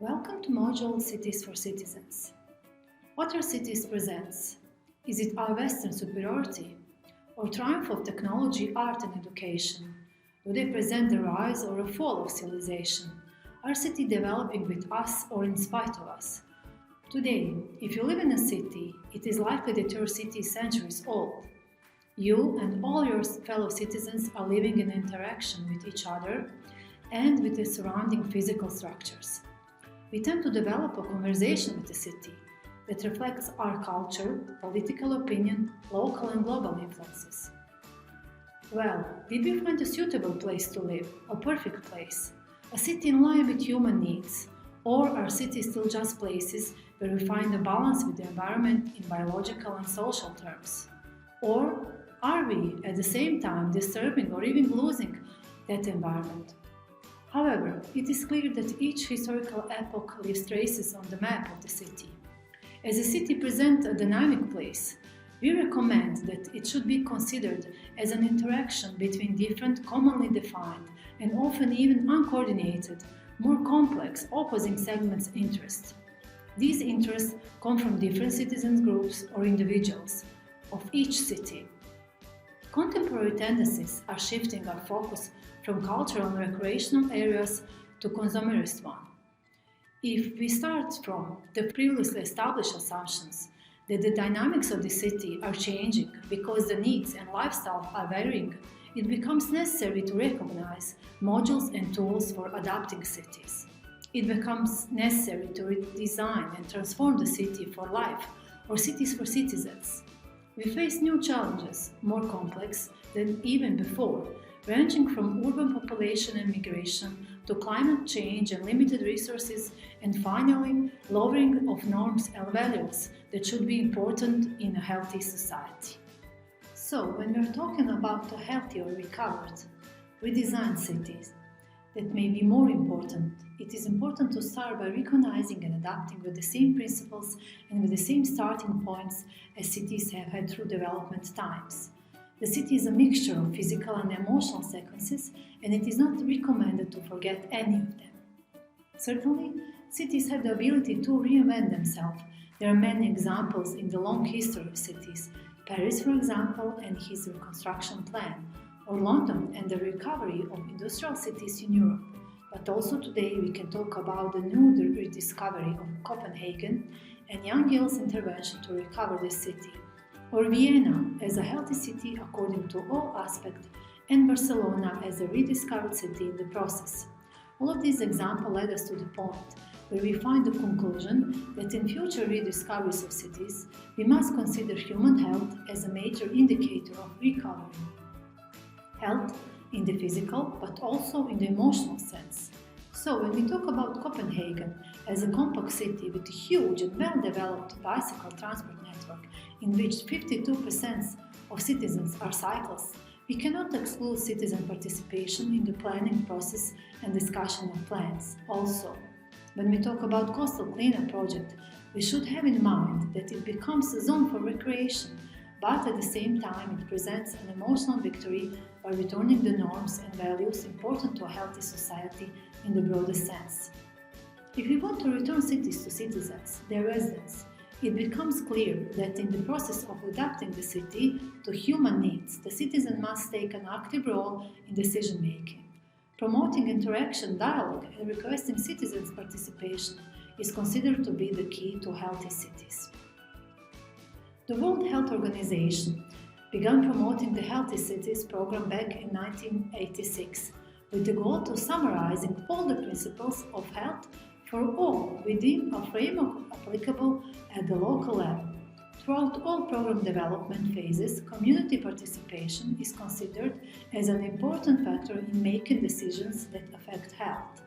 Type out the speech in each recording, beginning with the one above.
Welcome to module Cities for Citizens. What our cities presents? Is it our Western superiority or triumph of technology, art and education? Do they present the rise or a fall of civilization? Are cities developing with us or in spite of us? Today, if you live in a city, it is likely that your city is centuries old. You and all your fellow citizens are living in interaction with each other and with the surrounding physical structures. We tend to develop a conversation with the city that reflects our culture, political opinion, local and global influences. Well, did we find a suitable place to live, a perfect place, a city in line with human needs, or are cities still just places where we find a balance with the environment in biological and social terms? Or are we, at the same time, disturbing or even losing that environment? However, it is clear that each historical epoch leaves traces on the map of the city. As a city presents a dynamic place, we recommend that it should be considered as an interaction between different commonly defined and often even uncoordinated, more complex, opposing segments' interests. These interests come from different citizen groups or individuals of each city. Contemporary tendencies are shifting our focus from cultural and recreational areas to consumerist one. If we start from the previously established assumptions that the dynamics of the city are changing because the needs and lifestyle are varying, it becomes necessary to recognize modules and tools for adapting cities. It becomes necessary to redesign and transform the city for life or cities for citizens. We face new challenges, more complex than even before, ranging from urban population and migration to climate change and limited resources, and finally, lowering of norms and values that should be important in a healthy society. So, when we're talking about a healthy or recovered, redesigned cities, that may be more important. It is important to start by recognizing and adapting with the same principles and with the same starting points as cities have had through development times. The city is a mixture of physical and emotional sequences, and it is not recommended to forget any of them. Certainly, cities have the ability to reinvent themselves. There are many examples in the long history of cities. Paris, for example, and his reconstruction plan, or London and the recovery of industrial cities in Europe. But also today we can talk about the new rediscovery of Copenhagen and Jan Gehl's intervention to recover the city, or Vienna as a healthy city according to all aspects, and Barcelona as a rediscovered city in the process. All of these examples led us to the point where we find the conclusion that in future rediscoveries of cities, we must consider human health as a major indicator of recovery. Health in the physical, but also in the emotional sense. So when we talk about Copenhagen as a compact city with a huge and well-developed bicycle transport network in which 52% of citizens are cyclists, we cannot exclude citizen participation in the planning process and discussion of plans. Also, when we talk about coastal cleanup project, we should have in mind that it becomes a zone for recreation, but at the same time it presents an emotional victory by returning the norms and values important to a healthy society in the broadest sense. If we want to return cities to citizens, their residents, it becomes clear that in the process of adapting the city to human needs, the citizen must take an active role in decision-making. Promoting interaction, dialogue, and requesting citizens' participation is considered to be the key to healthy cities. The World Health Organization began promoting the Healthy Cities program back in 1986 with the goal to summarizing all the principles of health for all within a framework applicable at the local level. Throughout all program development phases, community participation is considered as an important factor in making decisions that affect health.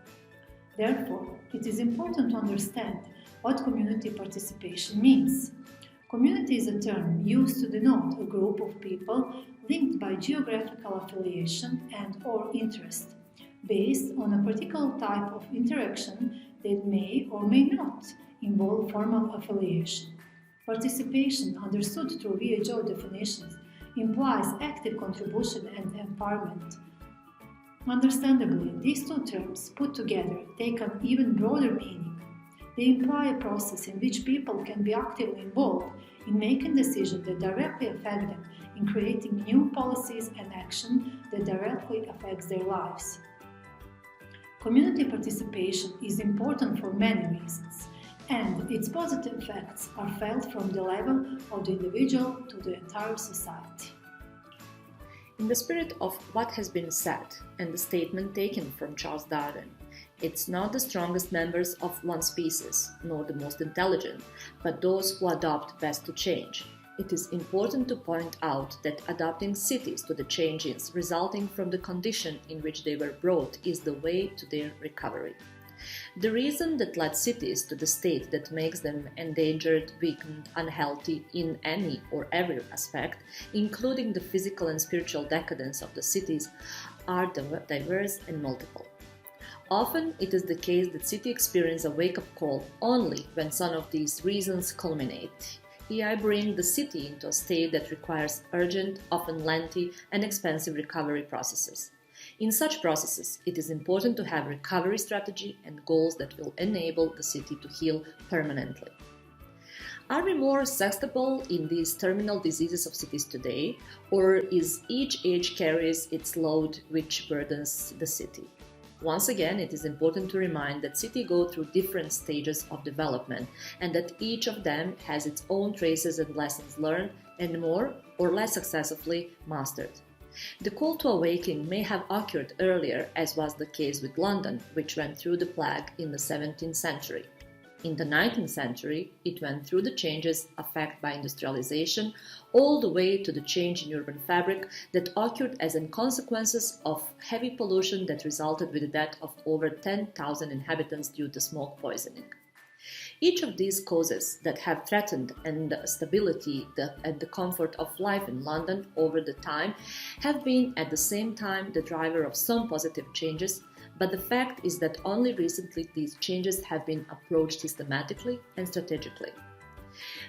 Therefore, it is important to understand what community participation means. Community is a term used to denote a group of people linked by geographical affiliation and/or interest, based on a particular type of interaction that may or may not involve formal affiliation. Participation, understood through WHO definitions, implies active contribution and empowerment. Understandably, these two terms put together take an even broader meaning. They imply a process in which people can be actively involved in making decisions that directly affect them, in creating new policies and action that directly affects their lives. Community participation is important for many reasons, and its positive effects are felt from the level of the individual to the entire society. In the spirit of what has been said and the statement taken from Charles Darwin, it's not the strongest members of one species, nor the most intelligent, but those who adapt best to change. It is important to point out that adapting cities to the changes resulting from the condition in which they were brought is the way to their recovery. The reason that led cities to the state that makes them endangered, weakened, unhealthy in any or every aspect, including the physical and spiritual decadence of the cities, are diverse and multiple. Often it is the case that cities experience a wake-up call only when some of these reasons culminate. Here I bring the city into a state that requires urgent, often lengthy and expensive recovery processes. In such processes, it is important to have recovery strategy and goals that will enable the city to heal permanently. Are we more susceptible in these terminal diseases of cities today, or is each age carries its load which burdens the city? Once again, it is important to remind that cities go through different stages of development and that each of them has its own traces and lessons learned and more or less successfully mastered. The call to awakening may have occurred earlier, as was the case with London, which went through the plague in the 17th century. In the 19th century, it went through the changes affected by industrialization, all the way to the change in urban fabric that occurred as a consequence of heavy pollution that resulted with the death of over 10,000 inhabitants due to smoke poisoning. Each of these causes that have threatened and stability and the comfort of life in London over the time have been at the same time the driver of some positive changes, but the fact is that only recently these changes have been approached systematically and strategically.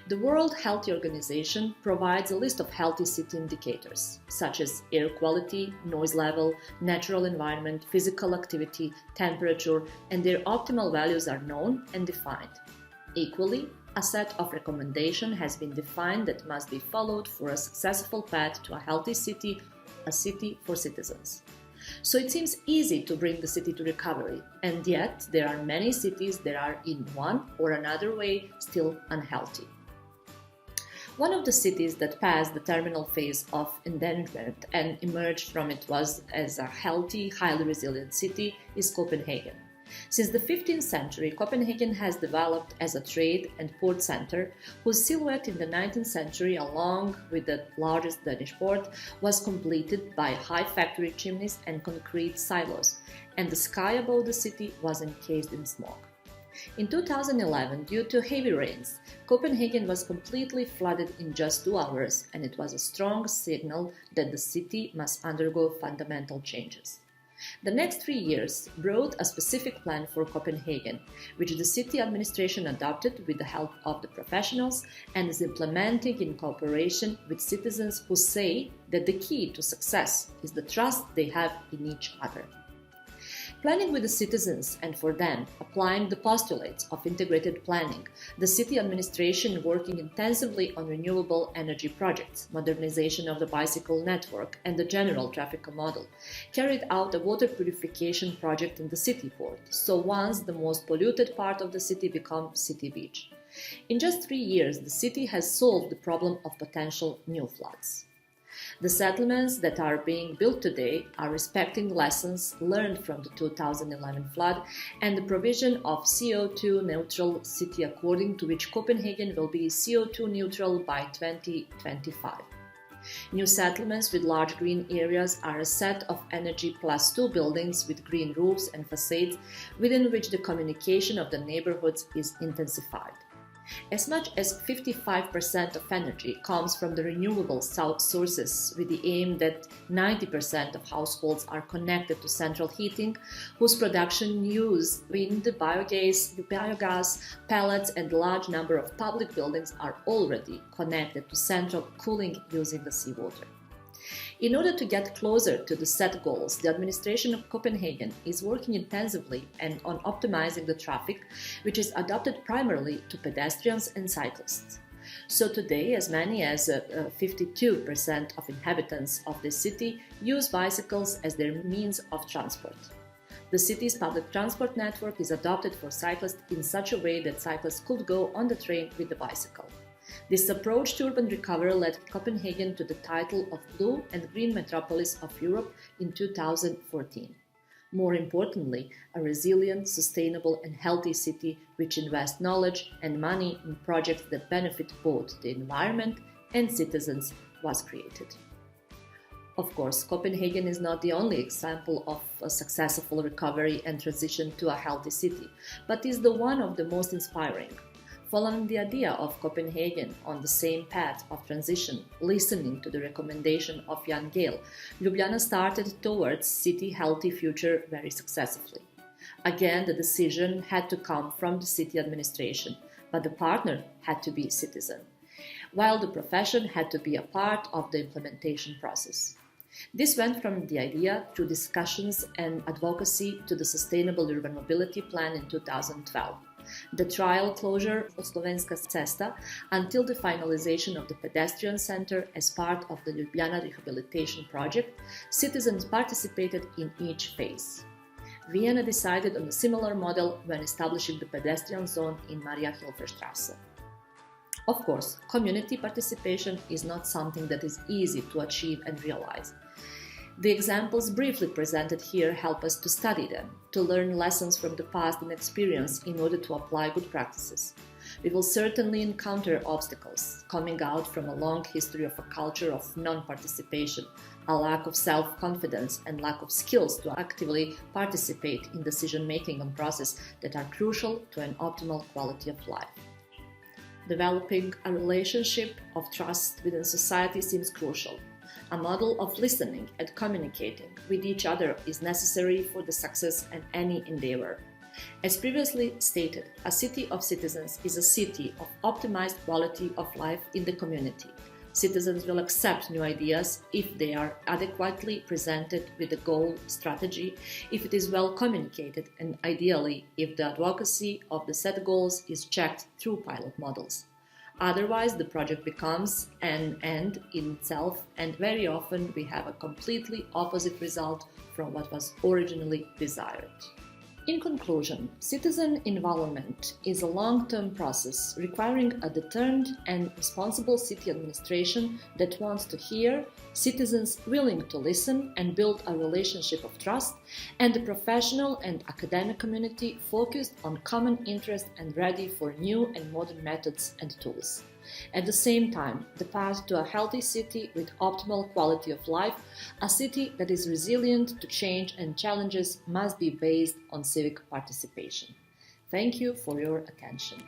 The World Health Organization provides a list of healthy city indicators, such as air quality, noise level, natural environment, physical activity, temperature, and their optimal values are known and defined. Equally, a set of recommendations has been defined that must be followed for a successful path to a healthy city, a city for citizens. So it seems easy to bring the city to recovery, and yet there are many cities that are in one or another way still unhealthy. One of the cities that passed the terminal phase of endangerment and emerged from it was as a healthy, highly resilient city is Copenhagen. Since the 15th century, Copenhagen has developed as a trade and port center, whose silhouette in the 19th century, along with the largest Danish port, was completed by high factory chimneys and concrete silos, and the sky above the city was encased in smoke. In 2011, due to heavy rains, Copenhagen was completely flooded in just 2 hours, and it was a strong signal that the city must undergo fundamental changes. The next 3 years brought a specific plan for Copenhagen, which the city administration adopted with the help of the professionals and is implementing in cooperation with citizens who say that the key to success is the trust they have in each other. Planning with the citizens and for them, applying the postulates of integrated planning, the city administration working intensively on renewable energy projects, modernization of the bicycle network and the general traffic model, carried out a water purification project in the city port, so once the most polluted part of the city becomes city beach. In just 3 years, the city has solved the problem of potential new floods. The settlements that are being built today are respecting lessons learned from the 2011 flood and the provision of CO2-neutral city, according to which Copenhagen will be CO2 neutral by 2025. New settlements with large green areas are a set of Energy Plus 2 buildings with green roofs and facades within which the communication of the neighborhoods is intensified. As much as 55% of energy comes from the renewable sources, with the aim that 90% of households are connected to central heating, whose production use wind, biogas, pellets, and a large number of public buildings are already connected to central cooling using the seawater. In order to get closer to the set goals, the administration of Copenhagen is working intensively and on optimizing the traffic, which is adapted primarily to pedestrians and cyclists. So today, as many as 52% of inhabitants of the city use bicycles as their means of transport. The city's public transport network is adapted for cyclists in such a way that cyclists could go on the train with the bicycle. This approach to urban recovery led Copenhagen to the title of Blue and Green Metropolis of Europe in 2014. More importantly, a resilient, sustainable and healthy city which invests knowledge and money in projects that benefit both the environment and citizens was created. Of course, Copenhagen is not the only example of a successful recovery and transition to a healthy city, but is the one of the most inspiring. Following the idea of Copenhagen on the same path of transition, listening to the recommendation of Jan Gehl, Ljubljana started towards city healthy future very successfully. Again, the decision had to come from the city administration, but the partner had to be a citizen, while the profession had to be a part of the implementation process. This went from the idea through discussions and advocacy to the Sustainable Urban Mobility Plan in 2012. The trial closure of Slovenska cesta until the finalization of the pedestrian center as part of the Ljubljana rehabilitation project, citizens participated in each phase. Vienna decided on a similar model when establishing the pedestrian zone in Maria-Hilfer-Straße. Of course, community participation is not something that is easy to achieve and realize. The examples briefly presented here help us to study them, to learn lessons from the past and experience in order to apply good practices. We will certainly encounter obstacles coming out from a long history of a culture of non-participation, a lack of self-confidence and lack of skills to actively participate in decision-making and processes that are crucial to an optimal quality of life. Developing a relationship of trust within society seems crucial. A model of listening and communicating with each other is necessary for the success of any endeavor. As previously stated, a city of citizens is a city of optimized quality of life in the community. Citizens will accept new ideas if they are adequately presented with a goal strategy, if it is well communicated, and ideally if the advocacy of the set goals is checked through pilot models. Otherwise, the project becomes an end in itself, and very often we have a completely opposite result from what was originally desired. In conclusion, citizen involvement is a long-term process requiring a determined and responsible city administration that wants to hear, citizens willing to listen and build a relationship of trust, and a professional and academic community focused on common interest and ready for new and modern methods and tools. At the same time, the path to a healthy city with optimal quality of life, a city that is resilient to change and challenges, must be based on civic participation. Thank you for your attention.